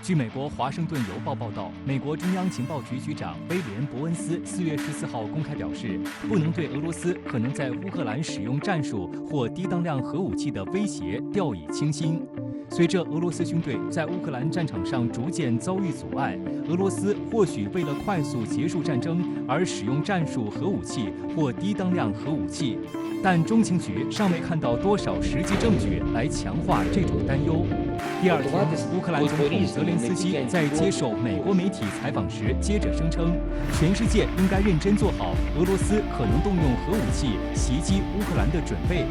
据美国《华盛顿邮报》报道，美国中央情报局局长威廉·伯恩斯4月14号公开表示，不能对俄罗斯可能在乌克兰使用战术或低当量核武器的威胁掉以轻心。随着俄罗斯军队在乌克兰战场上逐渐遭遇阻碍，俄罗斯或许为了快速结束战争而使用战术核武器或低当量核武器，但中情局尚未看到多少实际证据来强化这种担忧。第二天，乌克兰总统泽连斯基在接受美国媒体采访时，接着声称，全世界应该认真做好俄罗斯可能动用核武器袭击乌克兰的准备。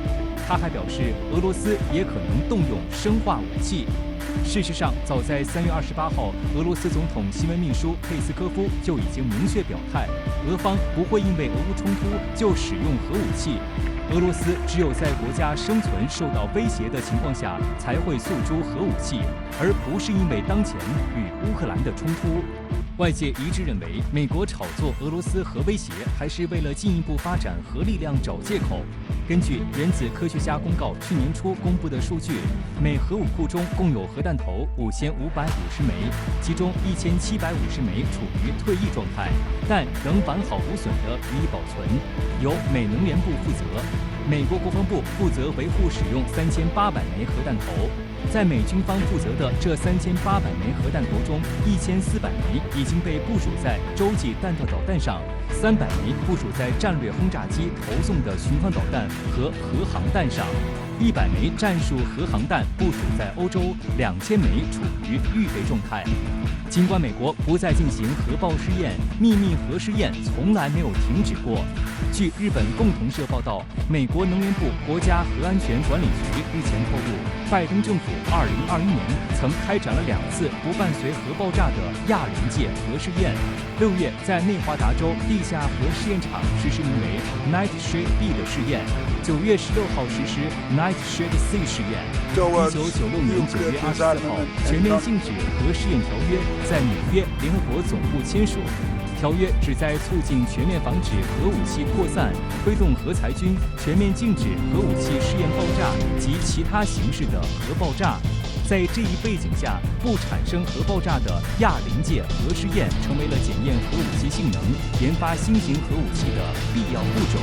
他还表示，俄罗斯也可能动用生化武器。事实上，早在3月28号，俄罗斯总统新闻秘书佩斯科夫就已经明确表态，俄方不会因为俄乌冲突就使用核武器。俄罗斯只有在国家生存受到威胁的情况下，才会诉诸核武器，而不是因为当前与乌克兰的冲突。外界一致认为，美国炒作俄罗斯核威胁，还是为了进一步发展核力量找借口。根据原子科学家公告去年初公布的数据，美核武库中共有核弹头5550枚，其中1750枚处于退役状态，但仍完好无损地予以保存，由美能源部负责。美国国防部负责维护使用3800枚核弹头。在美军方负责的这3800枚核弹头中，1400枚已经被部署在洲际弹道导弹上，300枚部署在战略轰炸机投送的巡航导弹和核航弹上，100枚战术核航弹部署在欧洲，2000枚处于预备状态。尽管美国不再进行核爆试验，秘密核试验从来没有停止过。据日本共同社报道，美国能源部国家核安全管理局日前透露，拜登政府2021年曾开展了2次不伴随核爆炸的亚临界核试验。6月在内华达州地下核试验场实施名为 Nightshade B 的试验，9月16号实施 Nightshade C 试验。1996年9月24号，全面禁止核试验条约在纽约联合国总部签署。条约旨在促进全面防止核武器扩散，推动核裁军，全面禁止核武器试验爆炸及其他形式的核爆炸。在这一背景下，不产生核爆炸的亚临界核试验成为了检验核武器性能、研发新型核武器的必要步骤。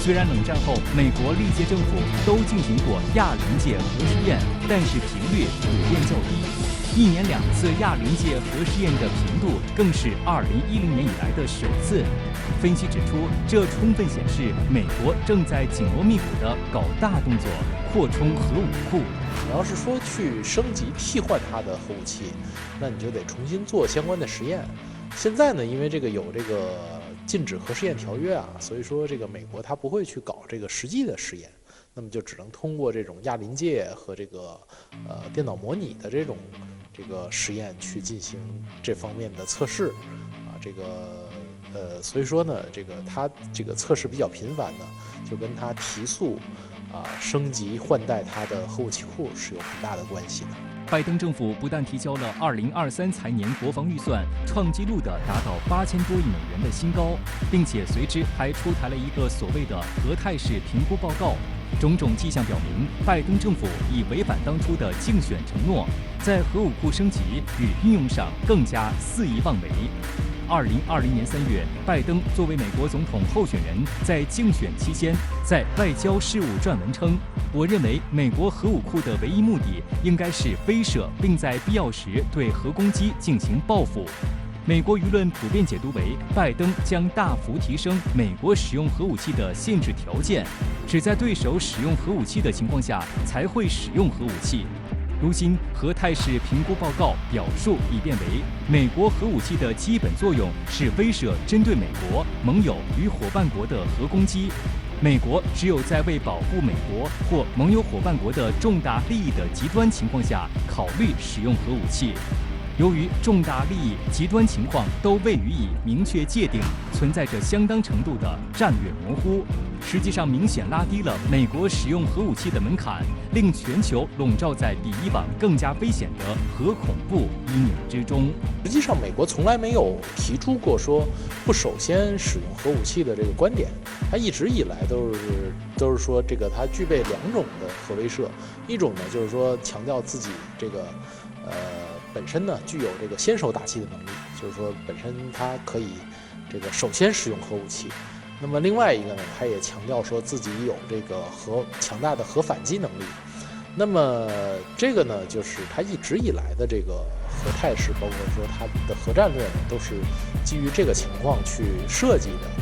虽然冷战后美国历届政府都进行过亚临界核试验，但是频率普遍较低。1年2次亚临界核试验的频度更是2010年以来的首次。分析指出，这充分显示美国正在紧锣密鼓地搞大动作，扩充核武库。你要是说去升级替换它的核武器，那你就得重新做相关的实验。现在呢，因为有这个禁止核试验条约啊，所以说这个美国它不会去搞这个实际的实验，那么就只能通过这种亚临界和这个电脑模拟的这个实验去进行这方面的测试啊，所以说呢，它这个测试比较频繁呢，就跟它提速升级换代它的核武器库是有很大的关系的。拜登政府不但提交了2023财年国防预算，创纪录的达到8000多亿美元的新高，并且随之还出台了一个所谓的核态势评估报告。种种迹象表明，拜登政府已违反当初的竞选承诺，在核武库升级与运用上更加肆意妄为。2020年3月，拜登作为美国总统候选人，在竞选期间在外交事务撰文称：“我认为美国核武库的唯一目的应该是威慑，并在必要时对核攻击进行报复。”美国舆论普遍解读为，拜登将大幅提升美国使用核武器的限制条件，只在对手使用核武器的情况下才会使用核武器。如今，核态势评估报告表述已变为，美国核武器的基本作用是威慑针对美国、盟友与伙伴国的核攻击。美国只有在为保护美国或盟友伙伴国的重大利益的极端情况下，考虑使用核武器。由于重大利益极端情况都未予以明确界定，存在着相当程度的战略模糊，实际上明显拉低了美国使用核武器的门槛，令全球笼罩在比以往更加危险的核恐怖阴影之中。实际上，美国从来没有提出过说不首先使用核武器的这个观点，它一直以来都是说它具备2种的核威慑，一种呢就是说强调自己本身呢具有这个先手打击的能力，就是说本身它可以这个首先使用核武器。那么另外一个呢，他也强调说自己有这个强大的核反击能力。那么这个呢，就是他一直以来的这个核态势，包括说他的核战略呢，都是基于这个情况去设计的。